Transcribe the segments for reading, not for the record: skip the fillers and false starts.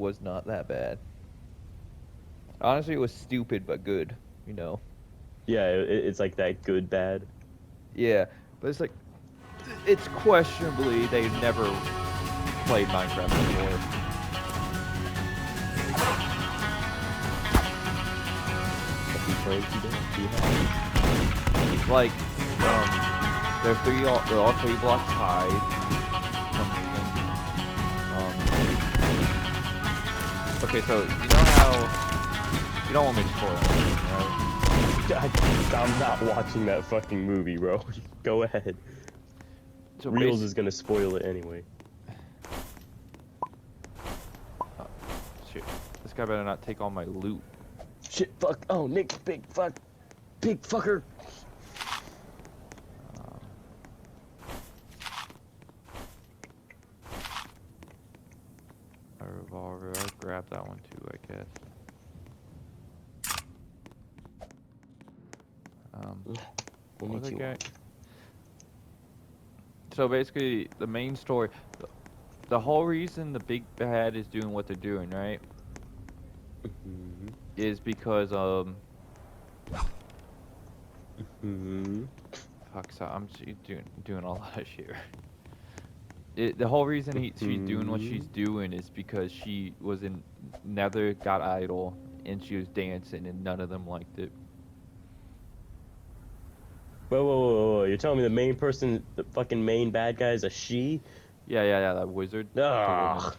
was not that bad. Honestly, it was stupid but good, you know. Yeah, it's like that good bad. Yeah, but it's like it's questionably they never played Minecraft before. What he played he had. Like, they're all 3 blocks high. Okay, so you know how you don't want me to spoil anything, right? I'm not watching that fucking movie, bro. Go ahead. So Reels is gonna spoil it anyway. shit, this guy better not take all my loot. Shit, fuck. Oh, Nick, big fuck. Big fucker. A revolver. I'll grab that one too, I guess. What was it, guy? So basically, the main story, the whole reason the big bad is doing what they're doing, right? Is because fuck, so I'm doing a lot of shit. The whole reason she's doing what she's doing is because she was in Nether, got idol, and she was dancing, and none of them liked it. Whoa. You're telling me the main person, the fucking main bad guy is a she? Yeah, that wizard. Ugh.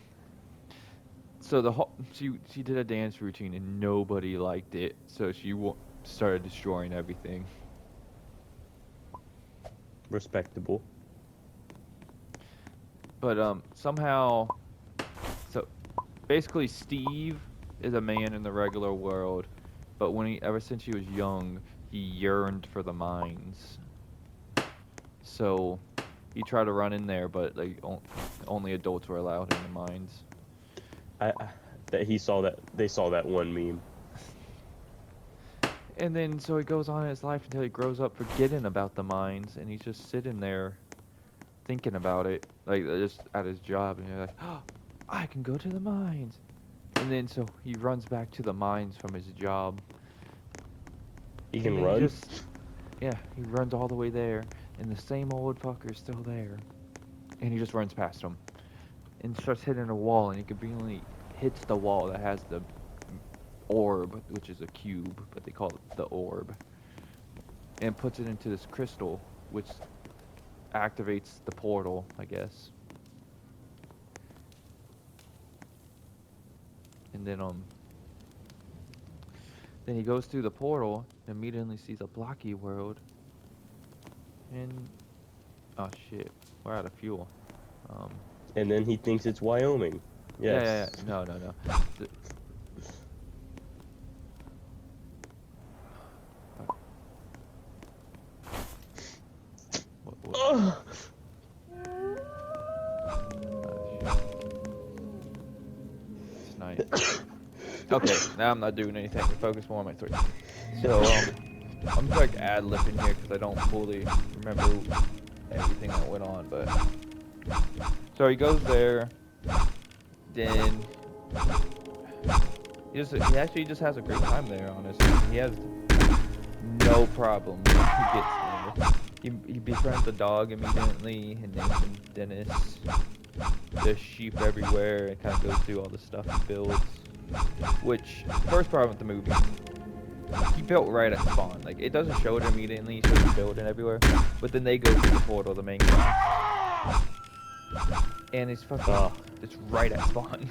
So the whole she did a dance routine and nobody liked it, so she started destroying everything. Respectable. But somehow, so basically Steve is a man in the regular world, but ever since he was young, he yearned for the mines. So he tried to run in there, but like only adults were allowed in the mines. They saw that one meme. And then so he goes on in his life until he grows up forgetting about the mines, and he's just sitting there thinking about it, like just at his job, and you're like, oh, I can go to the mines. And then so he runs back to the mines from his job. He can run? Yeah, he runs all the way there, and the same old fucker's still there. And he just runs past him and starts hitting a wall, and he conveniently hits the wall that has the orb, which is a cube, but they call it the orb, and puts it into this crystal, which activates the portal, I guess. And then he goes through the portal and immediately sees a blocky world. And oh shit, we're out of fuel. And then he thinks it's Wyoming. Yes. Yeah. No. What? It's nice. Okay, now I'm not doing anything. Focus more on my story. So, I'm just like ad-libbing here because I don't fully remember everything that went on, but... So he goes there, then... He actually just has a great time there, honestly. He has no problem when he gets there. He befriends a dog immediately and names him Dennis. There's sheep everywhere, and kind of goes through all the stuff he builds. Which, first problem with the movie, he built right at spawn. Like, it doesn't show it immediately, so he's building everywhere. But then they go to the portal, the main guy. And it's fucking, it's right at spawn.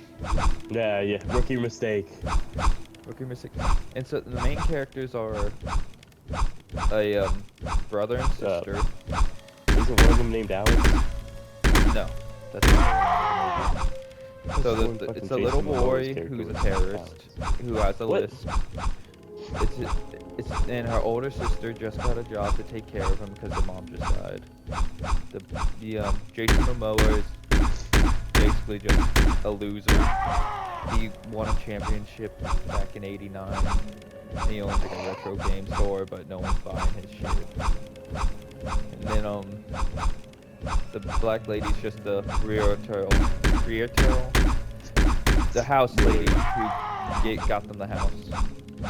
Yeah, rookie mistake. Rookie mistake. And so the main characters are a brother and sister. Isn't one of them named Alex? No, that's not. So it's a little boy who's a terrorist who has a list. And her older sister just got a job to take care of him because the mom just died. The Jason Momoa is basically just a loser. He won a championship back in '89. He owns like a retro game store, but no one's buying his shit. And then the black lady's just a Rio Turtle. the house lady who got them the house,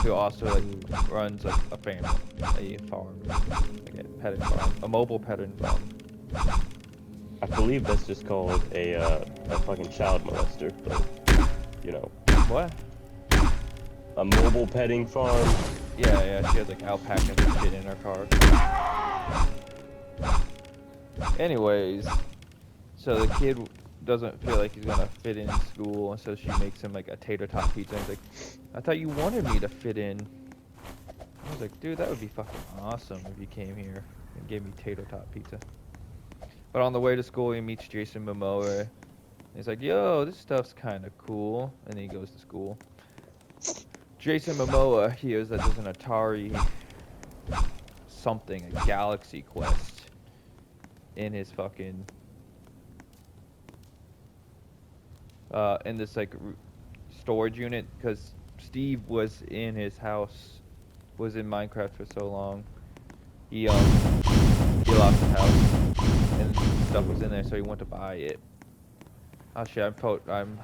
who also like runs like a family, a farm, like a petting farm, a mobile petting farm. I believe that's just called a fucking child molester, but you know, What? a mobile petting farm. Yeah, she has like alpacas and shit in her car. Anyways, so the kid doesn't feel like he's gonna fit in school, and so she makes him like a tater tot pizza. And he's like, I thought you wanted me to fit in. I was like, dude, that would be fucking awesome if you came here and gave me tater tot pizza. But on the way to school, he meets Jason Momoa. He's like, yo, this stuff's kind of cool. And then he goes to school. Jason Momoa hears that there's an Atari something, a Galaxy Quest in his fucking in this like storage unit, because Steve was in his house, was in Minecraft for so long. He lost his house and stuff was in there, so he went to buy it. Oh shit, I'm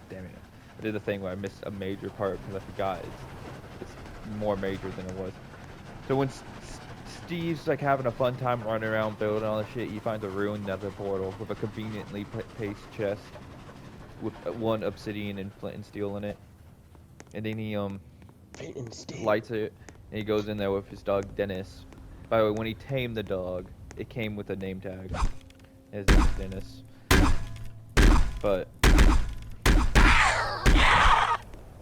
damn it. I did the thing where I missed a major part because I forgot it's more major than it was. So when Steve's like having a fun time running around building all this shit, he finds a ruined nether portal with a conveniently placed chest with one obsidian and flint and steel in it. And then he lights it and he goes in there with his dog Dennis. By the way, when he tamed the dog, it came with a name tag. His name is Dennis. But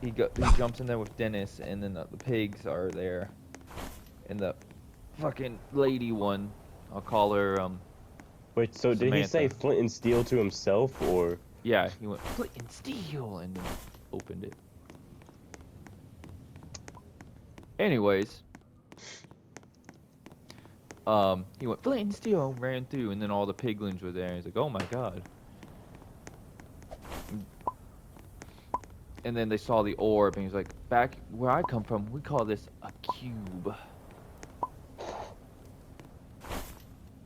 he jumps in there with Dennis, and then the pigs are there. And the fucking lady one, I'll call her Wait, so did he say Samantha. flint and steel to himself, or? Yeah, he went flint and steel and then opened it. Anyways, he went flint and steel, ran through, and then all the piglins were there. And he's like, "Oh my god!" And then they saw the orb, and he's like, "Back where I come from, we call this a cube."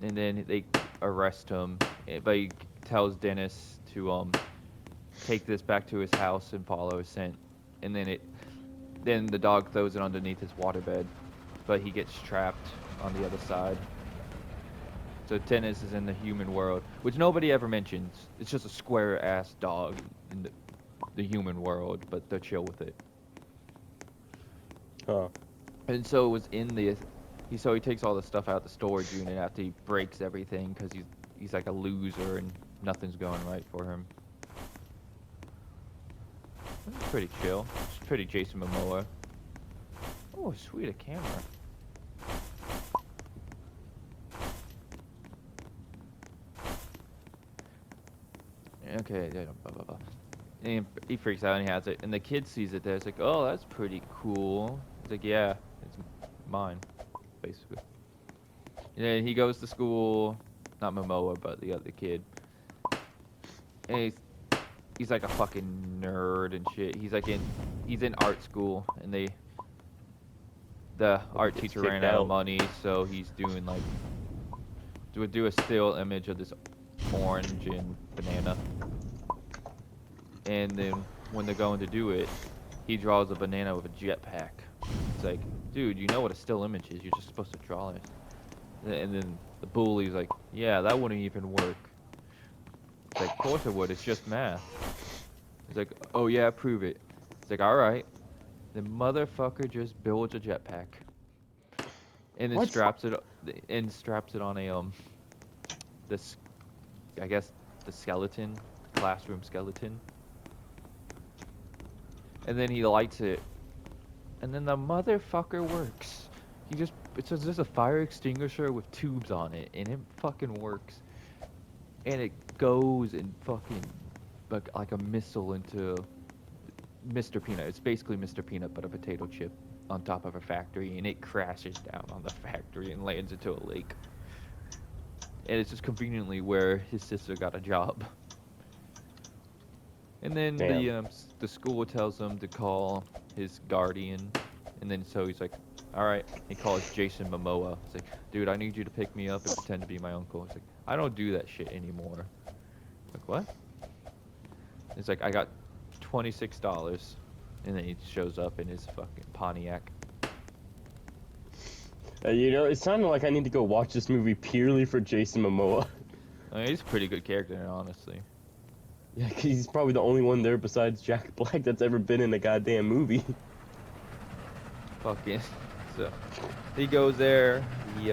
And then they arrest him, but he tells Dennis to take this back to his house and follow his scent. And then the dog throws it underneath his waterbed, but he gets trapped on the other side. So Dennis is in the human world, which nobody ever mentions. It's just a square ass dog in the human world, but they're chill with it. Huh. And so it was in the he takes all the stuff out of the storage unit after he breaks everything, because he's like a loser and nothing's going right for him. It's pretty chill. It's pretty Jason Momoa. Oh, sweet, a camera. Okay, yeah, blah, blah, blah. And he freaks out and he has it, and the kid sees it there. It's like, oh, that's pretty cool. It's like, yeah, it's mine, basically. And then he goes to school, not Momoa, but the other kid. And he's like a fucking nerd and shit. He's in art school, and the art teacher ran out of money, so he's doing like do a still image of this orange and banana. And then when they're going to do it, he draws a banana with a jetpack. It's like, dude, you know what a still image is. You're just supposed to draw it. And then the bully's like, yeah, that wouldn't even work. It's like, of course it would. It's just math. He's like, oh yeah, prove it. It's like, all right. The motherfucker just builds a jetpack. And then straps it on a this, I guess, the skeleton, classroom skeleton. And then he lights it, and then the motherfucker works. It's just a fire extinguisher with tubes on it, and it fucking works. And it goes and fucking like a missile into Mr. Peanut. It's basically Mr. Peanut, but a potato chip on top of a factory, and it crashes down on the factory and lands into a lake. And it's just conveniently where his sister got a job. And then the school tells him to call his guardian, and then so he's like, all right. He calls Jason Momoa. He's like, dude, I need you to pick me up and pretend to be my uncle. He's like, I don't do that shit anymore. I'm like, what? It's like, I got $26. And then he shows up in his fucking Pontiac. You know, it sounded like I need to go watch this movie purely for Jason Momoa. I mean, he's a pretty good character, honestly. Yeah, 'cause he's probably the only one there besides Jack Black that's ever been in a goddamn movie. Fucking. So, he goes there. He,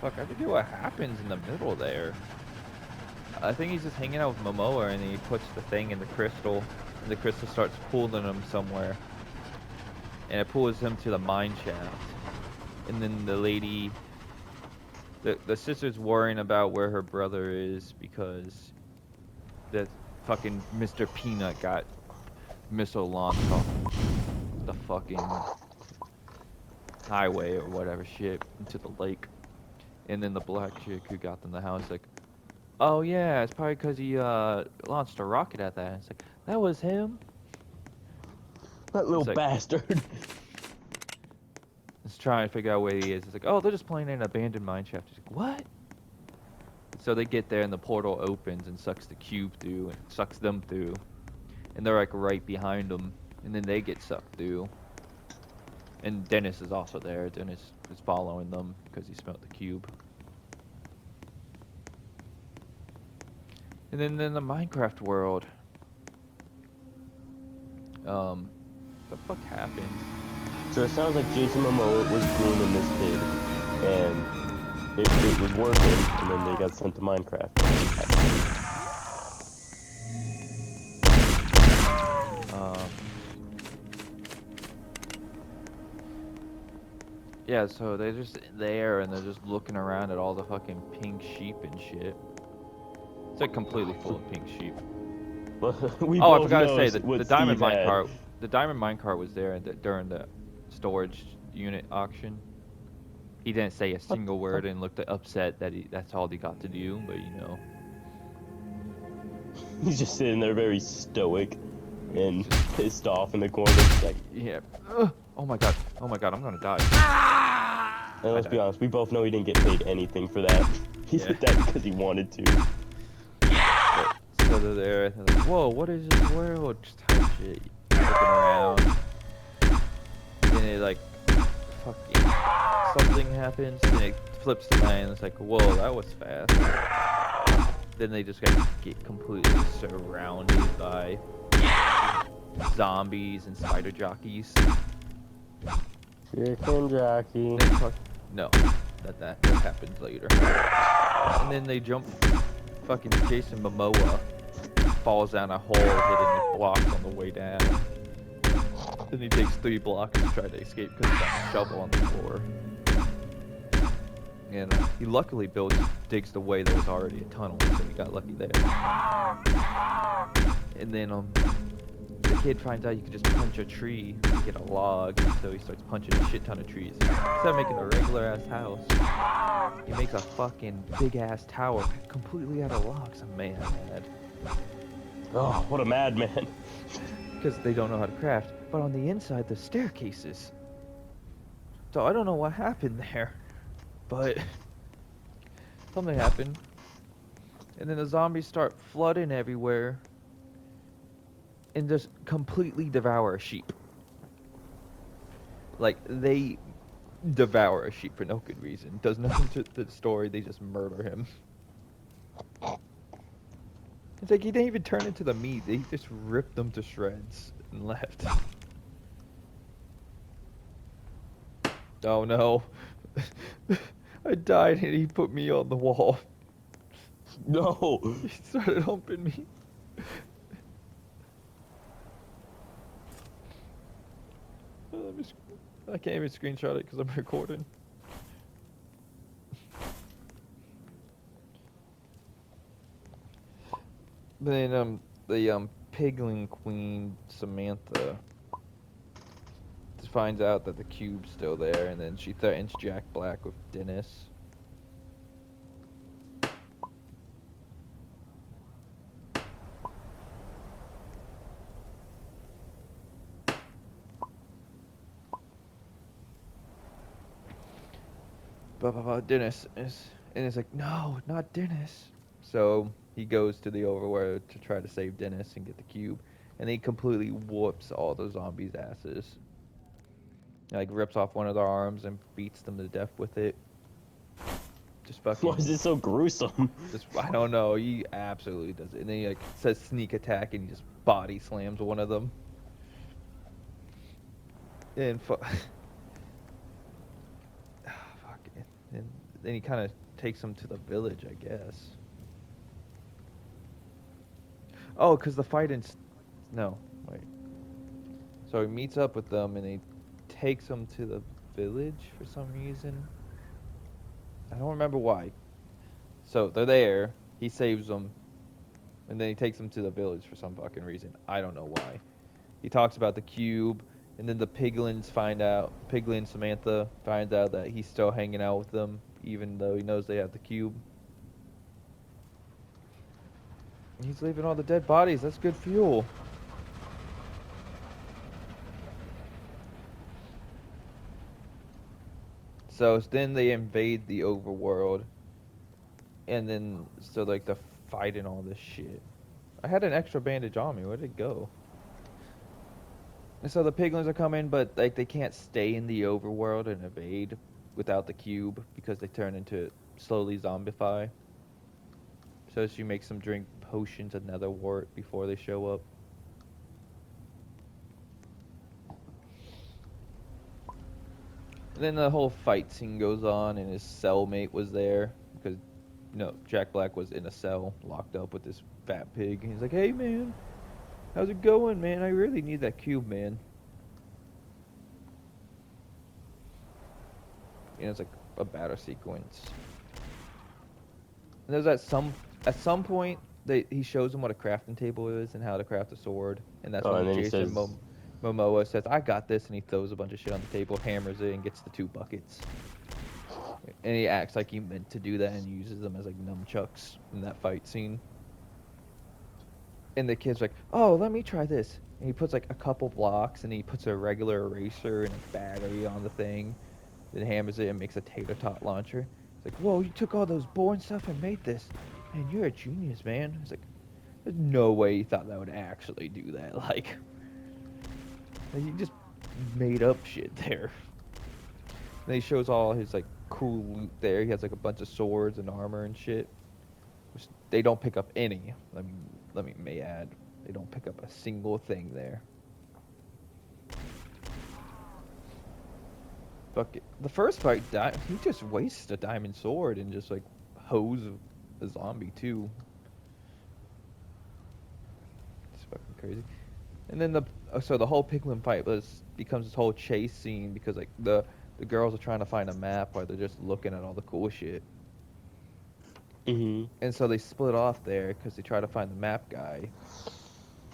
Fuck, I forget what happens in the middle there. I think he's just hanging out with Momoa and he puts the thing in the crystal. And the crystal starts pulling him somewhere. And it pulls him to the mine shaft. And then the lady... The sister's worrying about where her brother is because the fucking Mr. Peanut got missile launched off the fucking highway or whatever shit into the lake. And then the black chick who got them the house like, oh yeah, it's probably because he launched a rocket at that. It's like, that was him? That little like- bastard. It's trying to figure out where he is. It's like, oh, they're just playing in an abandoned mine shaft. He's like, what? So they get there and the portal opens and sucks the cube through and sucks them through. And they're like right behind them. And then they get sucked through. And Dennis is also there. Dennis is following them because he smelled the cube. And then in the Minecraft world, the fuck happened? So it sounds like Jason Momoa was grooming this kid, and it was working, and then they got sent to Minecraft. Yeah, so they're just there and they're just looking around at all the fucking pink sheep and shit. It's like completely full of pink sheep. We Oh, I both forgot to know say what the diamond Steve had. minecart. The diamond minecart was there during the storage unit auction. He didn't say a single word and looked upset that that's all he got to do, but you know. He's just sitting there very stoic and pissed off in the corner. Just like, Yeah. Oh my god, I'm gonna die. and let's be honest, we both know he didn't get paid anything for that. He did that because he wanted to. So they're there, and they're like, whoa, what is this world? Just type shit. Looking around. And then it like, fucking, something happens, and it flips to night, and it's like, whoa, that was fast. Then they just get completely surrounded by zombies and spider jockeys. Chicken jockey. No, that happens later. And then they jump. Fucking Jason Momoa falls down a hole, hitting the blocks on the way down. Then he takes 3 blocks to try to escape because he's got a shovel on the floor. And he luckily digs the way that was already a tunnel, so he got lucky there. And then the kid finds out you can just punch a tree to get a log, so he starts punching a shit ton of trees. Instead of making a regular ass house, he makes a fucking big ass tower completely out of logs. I'm mad. Oh, what a madman. Because they don't know how to craft. But on the inside, the staircases. So I don't know what happened there, but something happened. And then the zombies start flooding everywhere and just completely devour a sheep. Like, they devour a sheep for no good reason. Does nothing to the story, they just murder him. It's like he didn't even turn into the meat, they just ripped them to shreds and left. Oh no. I died and he put me on the wall. No. He started humping me. I can't even screenshot it because I'm recording. Then the pigling queen Samantha just finds out that the cube's still there, and then she threatens Jack Black with Dennis. Dennis is, and it's like, no, not Dennis. So He goes to the overworld to try to save Dennis and get the cube, and he completely whoops all the zombies' asses. Like rips off one of their arms and beats them to death with it. Just Why is fucking, it so gruesome? just I don't know. He absolutely does it. And then he like says sneak attack, and he just body slams one of them. And fuck it. And then he kind of takes them to the village, I guess. Oh, because the fight in. No, wait. So he meets up with them and he takes them to the village for some reason. I don't remember why. So they're there. He saves them, and then he takes them to the village for some fucking reason. I don't know why. He talks about the cube, and then the piglins find out. Piglin and Samantha find out that he's still hanging out with them, even though he knows they have the cube. He's leaving all the dead bodies. That's good fuel. So then they invade the overworld, and then so like the fight and all this shit. I had an extra bandage on me. Where did it go? And so the piglins are coming, but like they can't stay in the overworld and evade without the cube because they turn into slowly zombify. So she makes them drink potions of Netherwart before they show up. And then the whole fight scene goes on, and his cellmate was there because, Jack Black was in a cell locked up with this fat pig. And he's like, "Hey man, how's it going, man? I really need that cube, man." It's like a battle sequence. And there's at some point he shows him what a crafting table is and how to craft a sword, and that's Oh, when and then he Jason says, Momoa says, "I got this," and he throws a bunch of shit on the table, hammers it, and gets the 2 buckets. And he acts like he meant to do that and uses them as like nunchucks in that fight scene. And the kid's like, "Oh, let me try this." And he puts like a couple blocks, and he puts a regular eraser and a battery on the thing, then hammers it and makes a tater tot launcher. It's like, "Whoa, you took all those boring stuff and made this. Man, you're a genius, man." It's like, there's no way he thought that would actually do that. Like he just made up shit there. And he shows all his like cool loot there. He has like a bunch of swords and armor and shit. Which they don't pick up any. Let me may add, they don't pick up a single thing there. Fuck it. The first fight, he just wastes a diamond sword and just like hose a zombie too. It's fucking crazy. And then the whole piglin fight becomes this whole chase scene because like the girls are trying to find a map while they're just looking at all the cool shit. mm-hmm. And so they split off there because they try to find the map guy.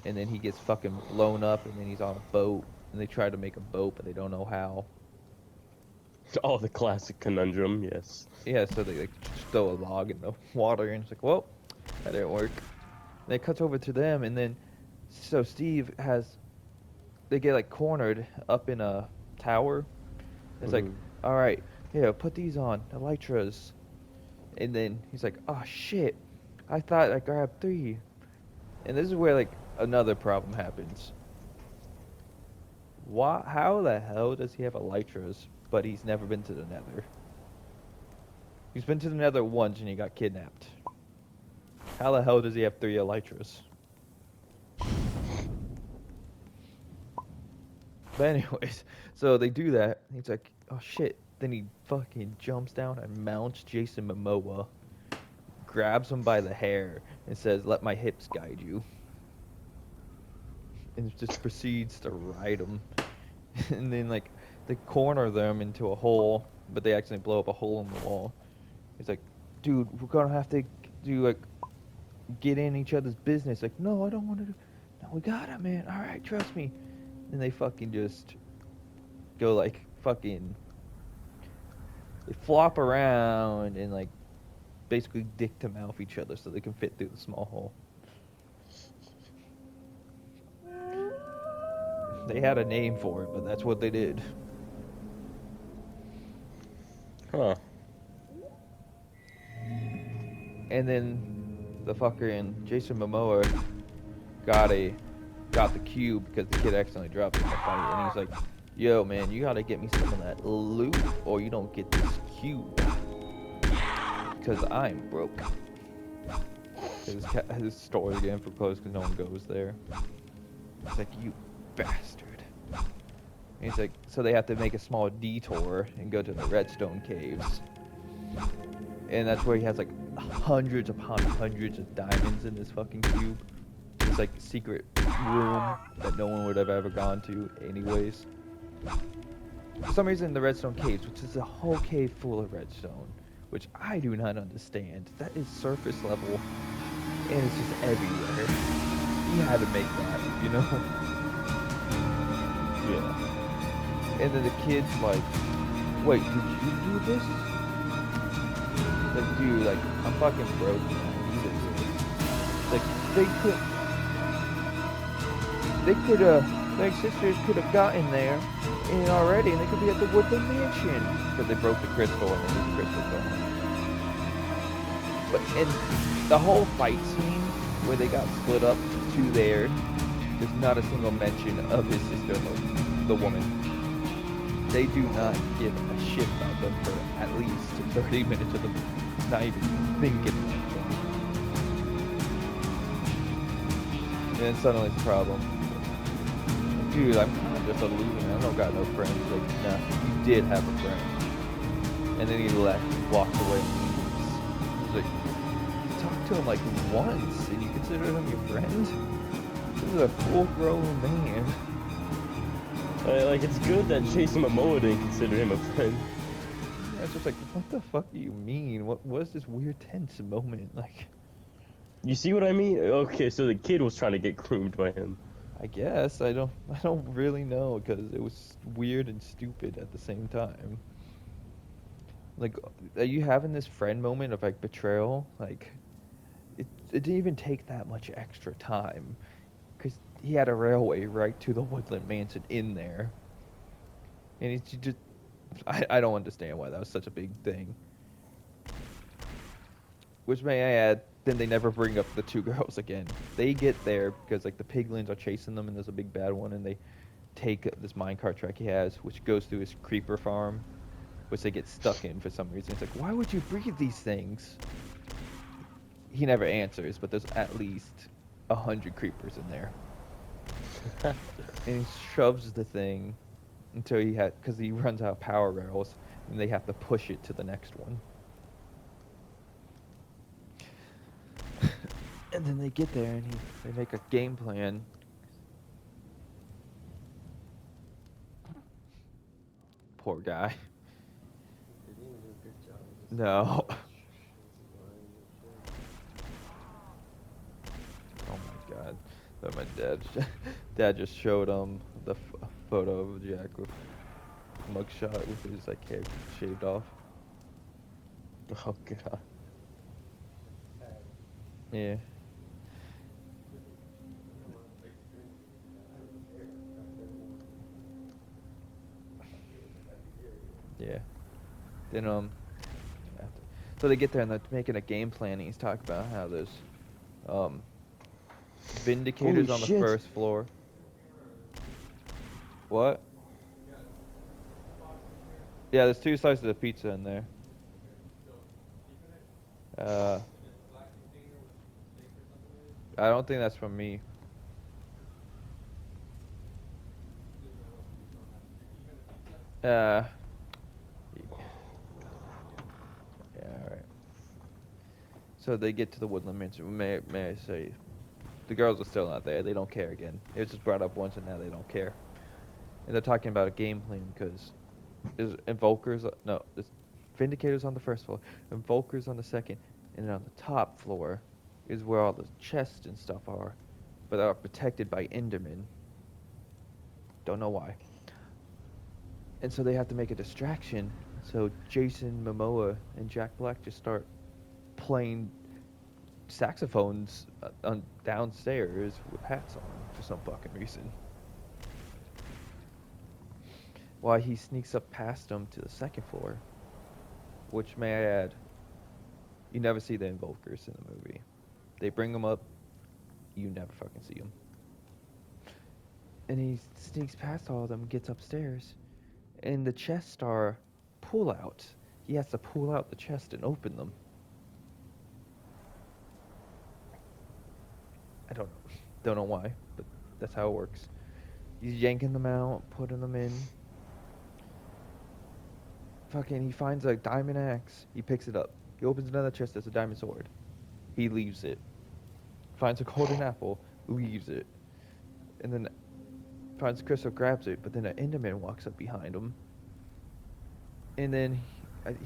And then he gets fucking blown up, and then he's on a boat. And they try to make a boat, but they don't know how. Oh, the classic conundrum, yes. Yeah, so they like just throw a log in the water, and it's like, well, that didn't work. And it cuts over to them, and then so Steve they get like cornered up in a tower. It's like, all right, yeah, put these on, elytras. And then he's like, oh shit, I thought I grabbed 3. And this is where like another problem happens. How the hell does he have elytras, but he's never been to the Nether? He's been to the Nether once and he got kidnapped. How the hell does he have 3 elytras? But anyways, so they do that. He's like, oh shit. Then he fucking jumps down and mounts Jason Momoa, grabs him by the hair, and says, "Let my hips guide you." And just proceeds to ride him. And then like they corner them into a hole, but they accidentally blow up a hole in the wall. He's like, "Dude, we're gonna have to get in each other's business." Like, "No, I don't want to. No, we got it, man. All right, trust me." And they fucking just go like fucking. They flop around and like basically dick to mouth each other so they can fit through the small hole. They had a name for it, but that's what they did. Huh. And then the fucker in Jason Momoa got a got the cube because the kid accidentally dropped it in the fight, and he's like, "Yo, man, you gotta get me some of that loot, or you don't get this cube, because I'm broke." His store's getting foreclosed because no one goes there. It's like, you bastard. And he's like, so they have to make a small detour and go to the Redstone Caves. And that's where he has like hundreds upon hundreds of diamonds in this fucking cube. It's like a secret room that no one would have ever gone to anyways. For some reason, the Redstone Caves, which is a whole cave full of redstone, which I do not understand. That is surface level, and it's just everywhere. He had to make that, you know? Yeah. And then the kid's like, "Wait, did you do this?" Like, dude, like, I'm fucking broke now. You did this. Like, their sisters could have gotten there and already, and they could be at the Woodland Mansion. Because they broke the crystal and they moved the crystal gone. But in the whole fight scene where they got split up to there, there's not a single mention of his sister, the woman. They do not give a shit about them for at least 30 minutes of them not even thinking about them. And then suddenly it's a problem. Dude, I'm kind of just a loser. I don't got no friends. Like, nah, you did have a friend. And then he left, walked away, and leaves. I was like, you talked to him like once, and you consider him your friend? This is a full-grown man. Like, it's good that Jason Momoa didn't consider him a friend. Yeah, it's just like, what the fuck do you mean? What was this weird tense moment? Like, You see what I mean? Okay, so the kid was trying to get groomed by him. I guess I don't really know because it was weird and stupid at the same time. Like, are you having this friend moment of like betrayal? Like, it didn't even take that much extra time because he had a railway right to the Woodland Mansion in there, and it's just I don't understand why that was such a big thing. Which, may I add, then they never bring up the two girls again. They get there because like the piglins are chasing them, and there's a big bad one, and they take this minecart track he has, which goes through his creeper farm, which they get stuck in for some reason. It's like, why would you breed these things? He never answers, but there's at least 100 creepers in there, and he shoves the thing until because he runs out of power rails, and they have to push it to the next one. And then they get there and they make a game plan. Poor guy. No. Oh my god. But my dad just showed the photo of Jack with mugshot with his like hair shaved off. Oh god. Yeah. Yeah. Then so they get there and they're making a game plan, and he's talking about how there's vindicators Holy on the shit. first floor. What? Yeah, there's 2 slices of pizza in there. I don't think that's from me. Yeah, alright. So they get to the Woodland Mansion. May I say, the girls are still not there. They don't care again. It was just brought up once, and now they don't care. And they're talking about a game plan because there's Invokers. No, there's Vindicators on the first floor, Invokers on the second, and then on the top floor is where all the chests and stuff are, but are protected by Endermen. Don't know why. And so they have to make a distraction. So Jason Momoa and Jack Black just start playing saxophones on downstairs with hats on for some fucking reason. While he sneaks up past them to the second floor, which, may I add, you never see the Invokers in the movie. They bring him up. You never fucking see him. And he sneaks past all of them, gets upstairs, and the chests are pull out. He has to pull out the chest and open them. I don't know why, but that's how it works. He's yanking them out, putting them in. Fucking, he finds a diamond axe. He picks it up. He opens another chest. There's a diamond sword. He leaves it. Finds a golden apple. Leaves it. And then finds a crystal, grabs it. But then an Enderman walks up behind him. And then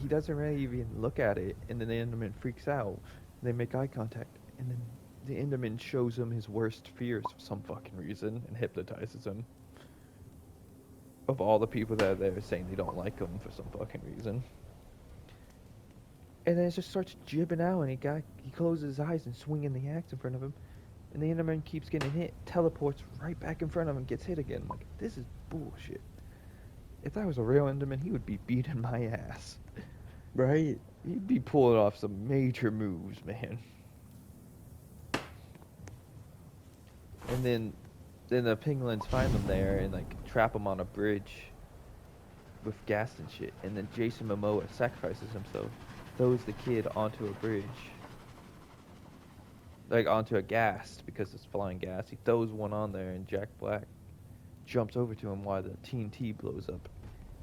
he doesn't really even look at it. And then the Enderman freaks out. They make eye contact. And then the Enderman shows him his worst fears for some fucking reason and hypnotizes him. Of all the people that are there saying they don't like him for some fucking reason. And then it just starts jibbing out, and he closes his eyes and swinging the axe in front of him. And the Enderman keeps getting hit, teleports right back in front of him, gets hit again. I'm like, this is bullshit. If that was a real Enderman, he would be beating my ass. Right? He'd be pulling off some major moves, man. And then the penguins find them there and like trap them on a bridge with gas and shit. And then Jason Momoa sacrifices himself, throws the kid onto a bridge, like onto a gas because it's flying gas. He throws one on there, and Jack Black jumps over to him while the TNT blows up.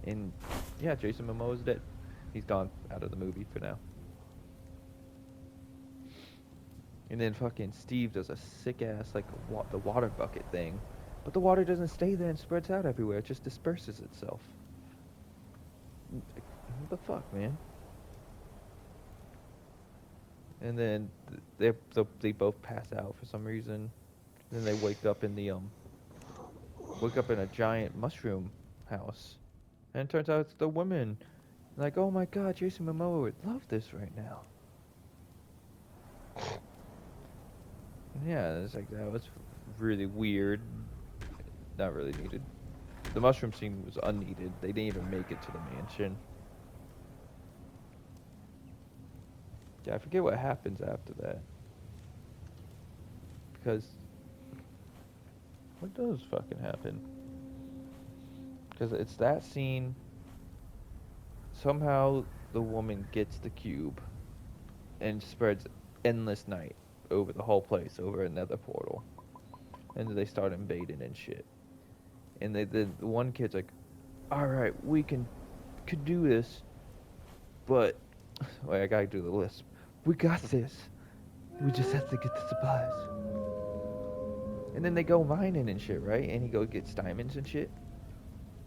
And yeah, Jason Momoa's dead. He's gone out of the movie for now. And then fucking Steve does a sick ass like the water bucket thing, but the water doesn't stay there and spreads out everywhere. It just disperses itself. What the fuck, man? And then they both pass out for some reason. Then they wake up in a giant mushroom house, and it turns out it's the woman. Like, oh my god, Jason Momoa would love this right now. Yeah, it's like, that was really weird. Not really needed. The mushroom scene was unneeded. They didn't even make it to the mansion. Yeah, I forget what happens after that. Because what does fucking happen? Because it's that scene. Somehow the woman gets the cube and spreads endless night over the whole place, over another portal. And they start invading and shit. And the one kid's like, alright, we could do this, but wait, I gotta do the list. We got this. We just have to get the supplies. And then they go mining and shit, right? And he gets diamonds and shit.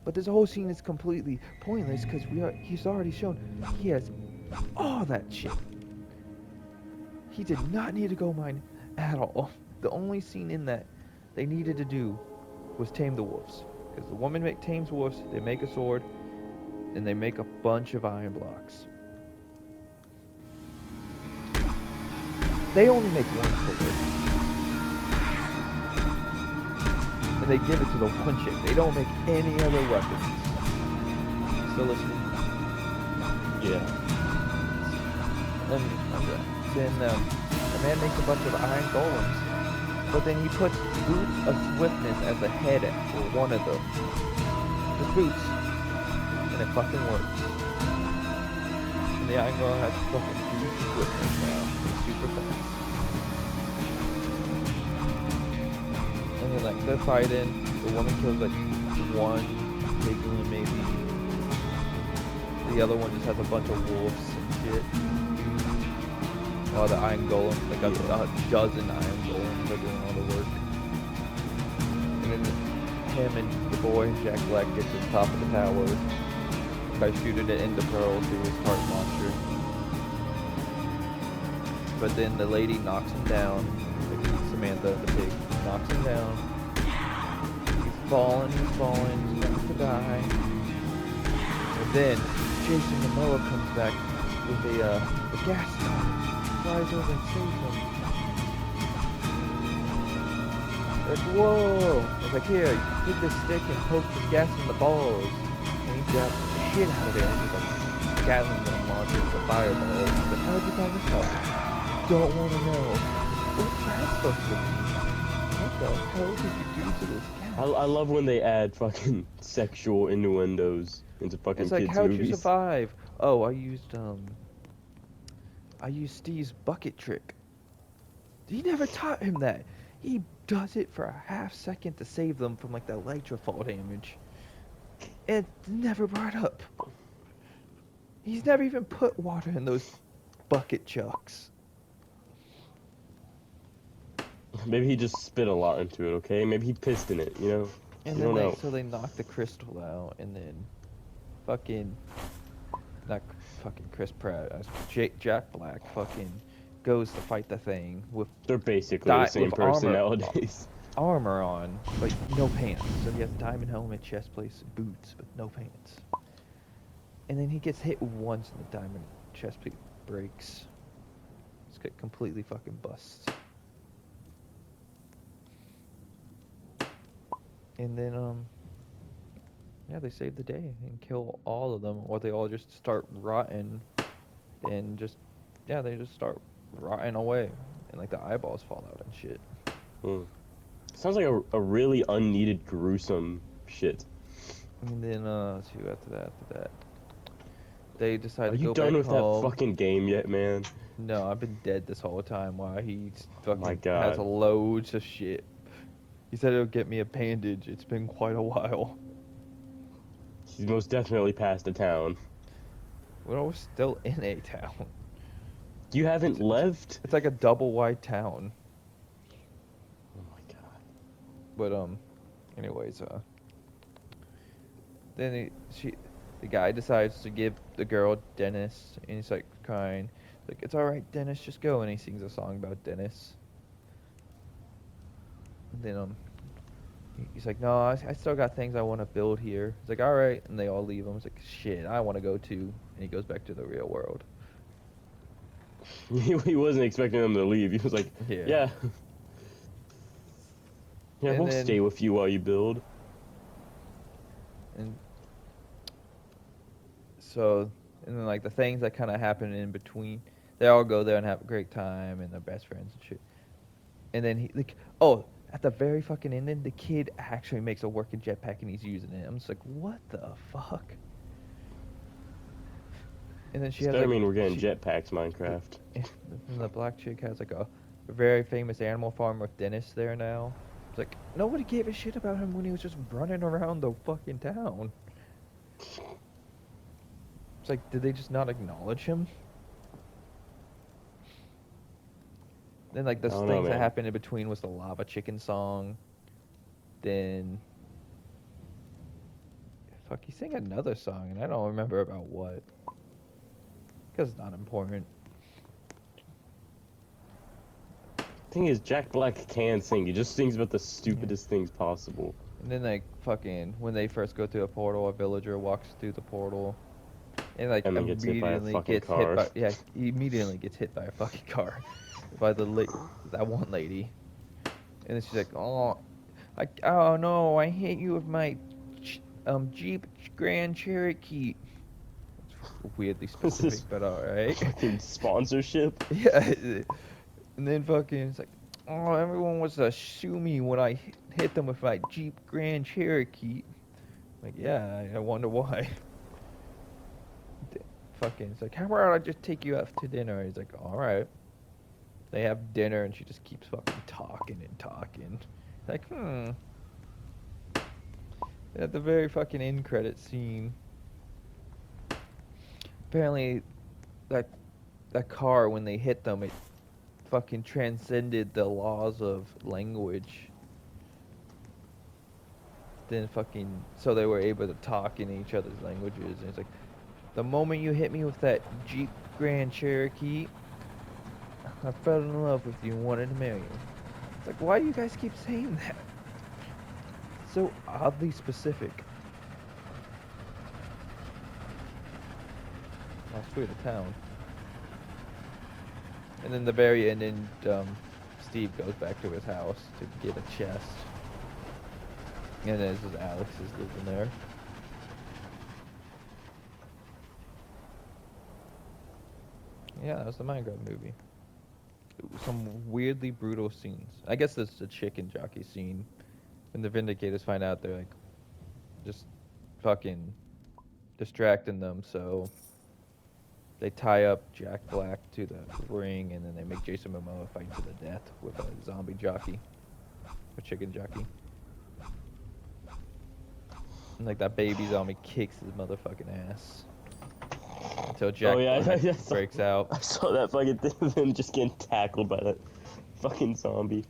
But this whole scene is completely pointless because he's already shown he has all that shit. He did not need to go mine at all. The only scene in that they needed to do was tame the wolves. Because the woman tames wolves, they make a sword, and they make a bunch of iron blocks. They only make one sword. And they give it to the one chick. They don't make any other weapons. Still listening? Yeah. Then the man makes a bunch of iron golems, but then he puts Boots of Swiftness as the head for one of them. Just Boots. And it fucking works. And the iron golem has fucking huge Swiftness now. It's super fast. And then like they're fighting, the woman kills like one piglin maybe. The other one just has a bunch of wolves and shit. While the iron golem, like a dozen iron golems are doing all the work. And then him and the boy, Jack Black, get to the top of the tower by shooting it into Pearl through his heart launcher. But then the lady knocks him down, like Samantha the pig, knocks him down. He's falling, he's about to die. And then Jason Momoa comes back with the gas gun. Flies over and saves him. Like, whoa! I was like, here, take this stick and poke the gas in the balls. And he grabs the shit out of it. And he's like, Gatling gun launches the fireball. He's like, how'd you find this out? Don't want to know. What's that supposed to mean? What the hell did you do to this cat? I love when they add fucking sexual innuendos into fucking It's like, kids how'd you movies. survive? Oh, I used Steve's bucket trick. He never taught him that. He does it for a half second to save them from like the electrofall damage. It's never brought up. He's never even put water in those bucket chucks. Maybe he just spit a lot into it, okay? Maybe he pissed in it, you know? And You then don't know. so they knock the crystal out, and then fucking not fucking Chris Pratt, Jack Black fucking goes to fight the thing with They're basically the same with person nowadays. armor on, but no pants. So he has diamond helmet, chest plate, boots, but no pants. And then he gets hit once, and the diamond chest plate breaks. It's got completely fucking busts. And then yeah, they save the day and kill all of them, or they all just start rotting, and just they just start rotting away, and like the eyeballs fall out and shit. Hmm. Sounds like a really unneeded gruesome shit. And then let's see after that, they decide Are to you go done back with home. that fucking game yet, man? No, I've been dead this whole time while he Oh my fucking has God. loads of shit. He said it'll get me a bandage. It's been quite a while. He's most definitely past the town. We're still in a town. You haven't left? It's like a double wide town. Oh my God. But anyways, then the guy decides to give the girl Dennis, and he's like crying, like, it's all right, Dennis, just go. And he sings a song about Dennis. And then he's like, no, I still got things I want to build here. He's like, all right, and they all leave him. He's like, shit, I want to go too. And he goes back to the real world. He wasn't expecting them to leave. He was like, Yeah. yeah. Yeah, And we'll then- stay with you while you build. And so, and then like the things that kind of happen in between, they all go there and have a great time, and they're best friends and shit. And then at the very fucking ending, the kid actually makes a working jetpack and he's using it. I'm just like, what the fuck? And then she This has better like, mean we're getting jetpacks, Minecraft. and the black chick has like a very famous animal farm with Dennis there now. It's like, nobody gave a shit about him when he was just running around the fucking town. It's like, did they just not acknowledge him? Then like the I don't things know, that man. happened in between was the lava chicken song. Then fuck, he sang another song and I don't remember about what. Because it's not important. Thing is, Jack Black can sing. He just sings about the stupidest things possible. And then like fucking when they first go through a portal, a villager walks through the portal. And like And then gets hit by a immediately fucking gets car. hit by he immediately gets hit by a fucking car. By that one lady. And then she's like, oh no, I hit you with my Jeep Grand Cherokee. It's weirdly specific, but alright. Fucking sponsorship. Yeah. And then fucking it's like, oh, everyone wants to sue me when I hit them with my Jeep Grand Cherokee. Like, yeah, I wonder why. Fucking, it's like, how about I just take you out to dinner? He's like, all right. They have dinner, and she just keeps fucking talking and talking. Like, At the very fucking end credit scene, apparently, that car, when they hit them, it fucking transcended the laws of language. Then fucking, so they were able to talk in each other's languages. And it's like, the moment you hit me with that Jeep Grand Cherokee, I fell in love with you and wanted to marry you. It's like, why do you guys keep saying that? So oddly specific. I'll free the town. And then the very end, Steve goes back to his house to get a chest. And then this is Alex is living there. Yeah, that was the Minecraft movie. some weirdly brutal scenes. I guess it's the chicken jockey scene when the Vindicators find out they're like just fucking distracting them, so they tie up Jack Black to the ring, and then they make Jason Momoa fight to the death with a zombie jockey, a chicken jockey. And like that baby zombie kicks his motherfucking ass until Jack Oh yeah, Black I saw, breaks out. I saw that fucking thing of him just getting tackled by that fucking zombie.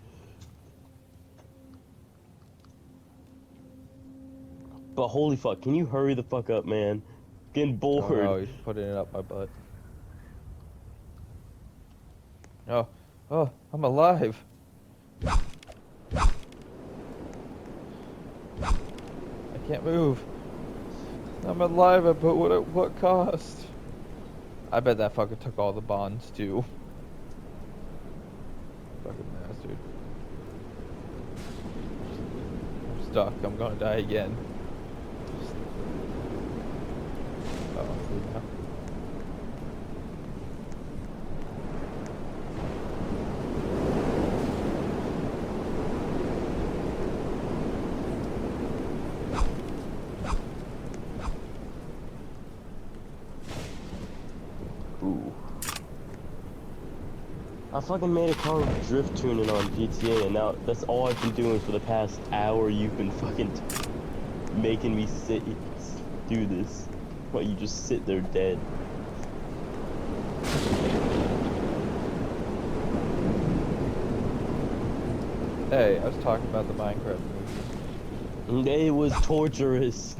But holy fuck, can you hurry the fuck up, man? Getting Oh bored. no, he's putting it up my butt. Oh, oh, I'm alive. I can't move. I'm alive, but what cost? I bet that fucker took all the bonds too. Fucking bastard. I'm stuck. I'm gonna die again. Oh, yeah. Ooh. I fucking made a car with drift tuning on GTA, and now that's all I've been doing for the past hour. You've been fucking making me do this while you just sit there dead. Hey, I was talking about the Minecraft movie. It was torturous.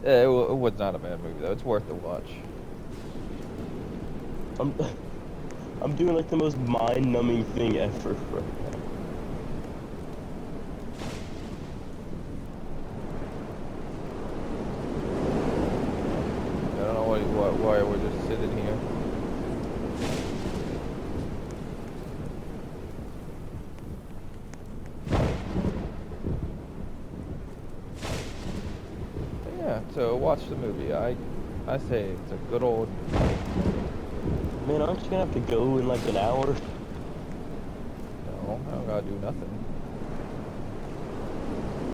Yeah, it was not a bad movie though. It's worth the watch. I'm doing like the most mind-numbing thing ever right now. I don't know why we're just sitting here. But yeah, so watch the movie. I say it's a good old. Man, aren't you gonna have to go in like an hour? No, I don't gotta do nothing.